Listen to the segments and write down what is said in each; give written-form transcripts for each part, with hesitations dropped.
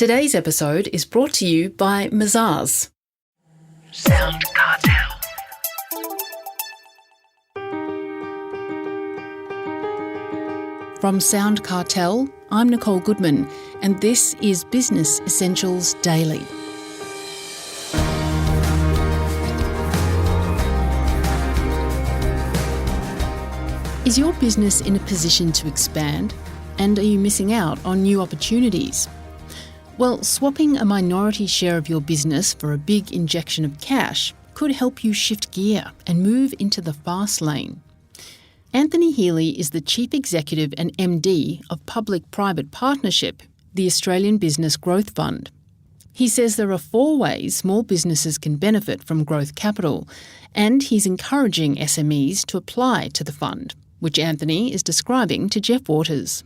Today's episode is brought to you by Mazars. SoundCartel. From SoundCartel, I'm Nicole Goodman, and this is Business Essentials Daily. Is your business in a position to expand? And are you missing out on new opportunities? Well, swapping a minority share of your business for a big injection of cash could help you shift gear and move into the fast lane. Anthony Healy is the Chief Executive and MD of Public-Private Partnership, the Australian Business Growth Fund. He says there are 4 ways small businesses can benefit from growth capital, and he's encouraging SMEs to apply to the fund, which Anthony is describing to Jeff Waters.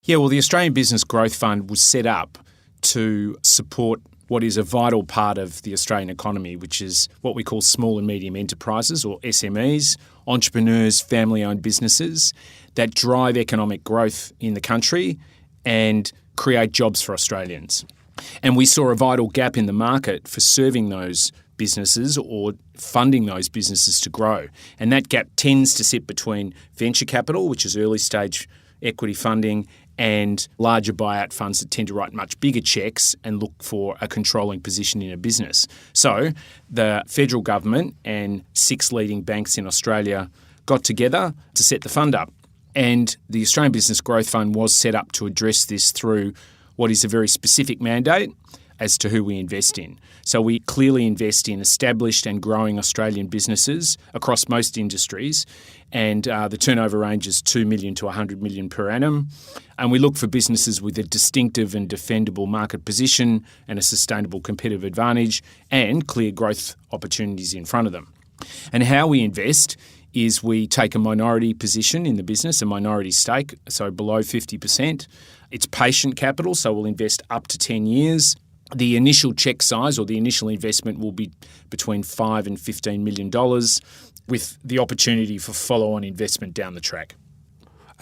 Yeah, well, the Australian Business Growth Fund was set up to support what is a vital part of the Australian economy, which is what we call small and medium enterprises, or SMEs, entrepreneurs, family-owned businesses that drive economic growth in the country and create jobs for Australians. And we saw a vital gap in the market for serving those businesses or funding those businesses to grow. And that gap tends to sit between venture capital, which is early stage equity funding, and larger buyout funds that tend to write much bigger cheques and look for a controlling position in a business. So the federal government and 6 leading banks in Australia got together to set the fund up. And the Australian Business Growth Fund was set up to address this through what is a very specific mandate as to who we invest in. So we clearly invest in established and growing Australian businesses across most industries, and the turnover range is 2 million to 100 million per annum. And we look for businesses with a distinctive and defendable market position and a sustainable competitive advantage and clear growth opportunities in front of them. And how we invest is we take a minority position in the business, a minority stake, so below 50%. It's patient capital, so we'll invest up to 10 years. The initial cheque size or the initial investment will be between $5 and $15 million with the opportunity for follow-on investment down the track.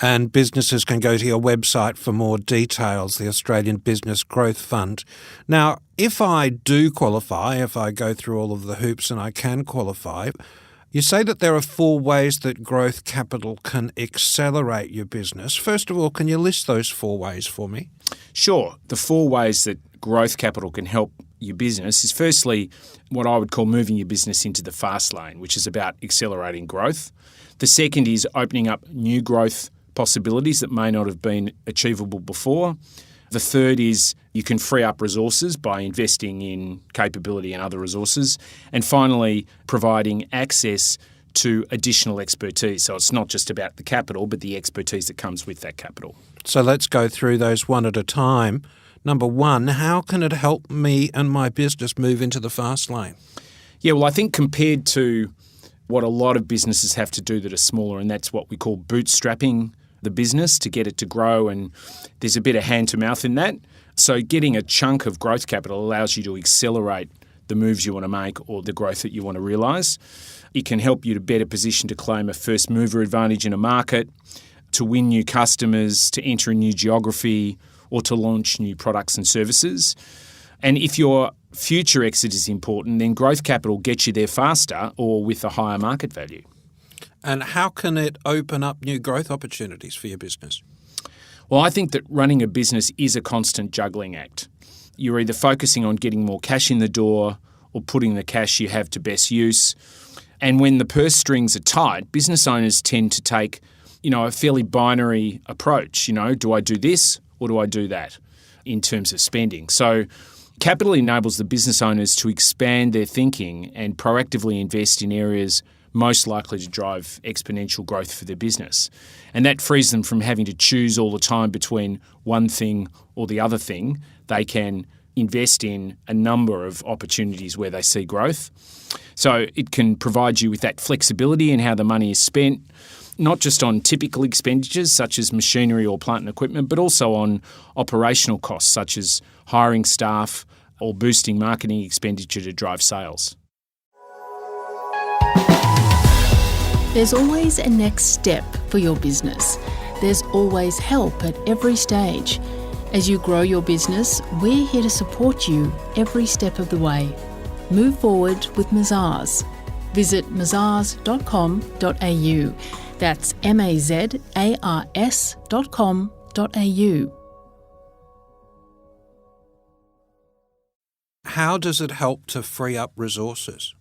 And businesses can go to your website for more details, the Australian Business Growth Fund. Now, if I do qualify, if I go through all of the hoops and I can qualify, you say that there are 4 ways that growth capital can accelerate your business. First of all, can you list those 4 ways for me? Sure. The 4 ways that growth capital can help your business is firstly what I would call moving your business into the fast lane, which is about accelerating growth. The second is opening up new growth possibilities that may not have been achievable before. The third is you can free up resources by investing in capability and other resources. And finally, providing access to additional expertise. So it's not just about the capital, but the expertise that comes with that capital. So let's go through those one at a time. Number 1, how can it help me and my business move into the fast lane? Yeah, well, I think compared to what a lot of businesses have to do that are smaller, and that's what we call bootstrapping the business to get it to grow, and there's a bit of hand-to-mouth in that. So getting a chunk of growth capital allows you to accelerate the moves you want to make or the growth that you want to realise. It can help you to better position to claim a first-mover advantage in a market, to win new customers, to enter a new geography, or to launch new products and services. And if your future exit is important, then growth capital gets you there faster or with a higher market value. And how can it open up new growth opportunities for your business? Well, I think that running a business is a constant juggling act. You're either focusing on getting more cash in the door or putting the cash you have to best use. And when the purse strings are tight, business owners tend to take, a fairly binary approach. Do I do this or do I do that in terms of spending? So capital enables the business owners to expand their thinking and proactively invest in areas most likely to drive exponential growth for their business. And that frees them from having to choose all the time between one thing or the other thing. They can invest in a number of opportunities where they see growth. So it can provide you with that flexibility in how the money is spent, not just on typical expenditures such as machinery or plant and equipment, but also on operational costs such as hiring staff or boosting marketing expenditure to drive sales. There's always a next step for your business. There's always help at every stage. As you grow your business, we're here to support you every step of the way. Move forward with Mazars. Visit mazars.com.au. That's mazars.com.au. How does it help to free up resources?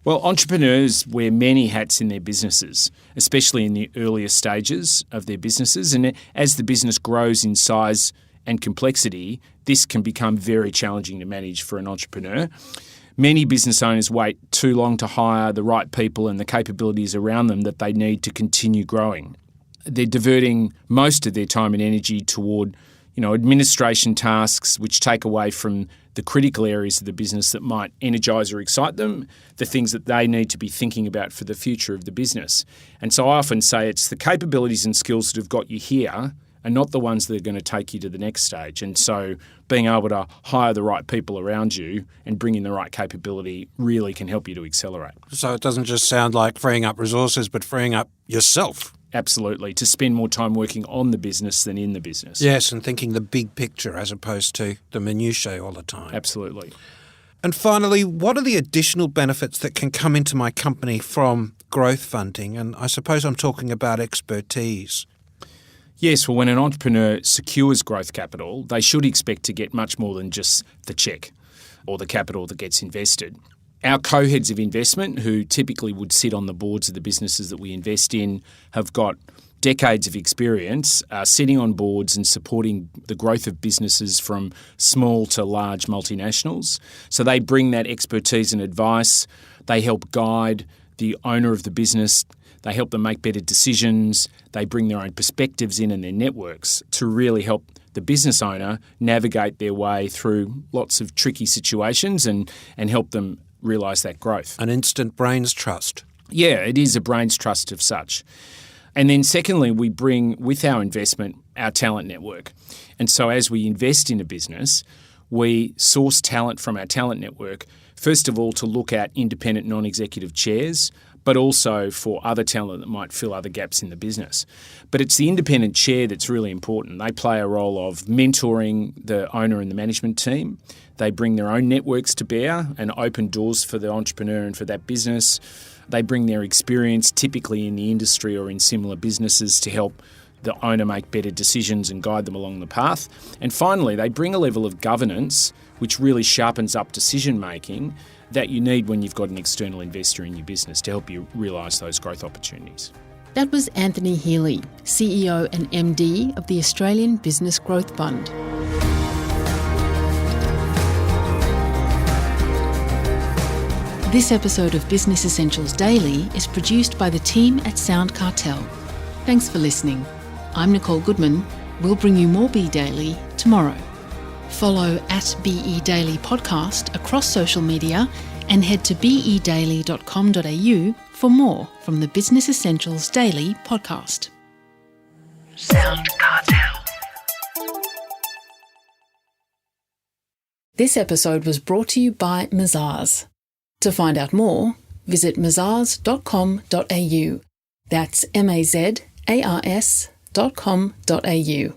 Well, entrepreneurs wear many hats in their businesses, especially in the earlier stages of their businesses. And as the business grows in size and complexity, this can become very challenging to manage for an entrepreneur. Many business owners wait too long to hire the right people and the capabilities around them that they need to continue growing. They're diverting most of their time and energy toward, administration tasks which take away from the critical areas of the business that might energise or excite them, the things that they need to be thinking about for the future of the business. And so I often say it's the capabilities and skills that have got you here and not the ones that are going to take you to the next stage. And so being able to hire the right people around you and bring in the right capability really can help you to accelerate. So it doesn't just sound like freeing up resources, but freeing up yourself. Absolutely, to spend more time working on the business than in the business. Yes, and thinking the big picture as opposed to the minutiae all the time. Absolutely. And finally, what are the additional benefits that can come into my company from growth funding? And I suppose I'm talking about expertise. Yes, well, when an entrepreneur secures growth capital, they should expect to get much more than just the cheque or the capital that gets invested. Our co-heads of investment, who typically would sit on the boards of the businesses that we invest in, have got decades of experience sitting on boards and supporting the growth of businesses from small to large multinationals. So they bring that expertise and advice. They help guide the owner of the business. They help them make better decisions. They bring their own perspectives in and their networks to really help the business owner navigate their way through lots of tricky situations and help them realise that growth. An instant brains trust. Yeah, it is a brains trust of such. And then secondly, we bring with our investment our talent network. And so as we invest in a business, we source talent from our talent network, first of all to look at independent non-executive chairs, but also for other talent that might fill other gaps in the business. But it's the independent chair that's really important. They play a role of mentoring the owner and the management team. They bring their own networks to bear and open doors for the entrepreneur and for that business. They bring their experience typically in the industry or in similar businesses to help the owner make better decisions and guide them along the path. And finally, they bring a level of governance which really sharpens up decision making that you need when you've got an external investor in your business to help you realise those growth opportunities. That was Anthony Healy, CEO and MD of the Australian Business Growth Fund. This episode of Business Essentials Daily is produced by the team at SoundCartel. Thanks for listening. I'm Nicole Goodman. We'll bring you more Be Daily tomorrow. Follow @BE Daily Podcast across social media and head to bedaily.com.au for more from the Business Essentials Daily podcast. SoundCartel. This episode was brought to you by Mazars. To find out more, visit mazars.com.au. That's mazars.com.au.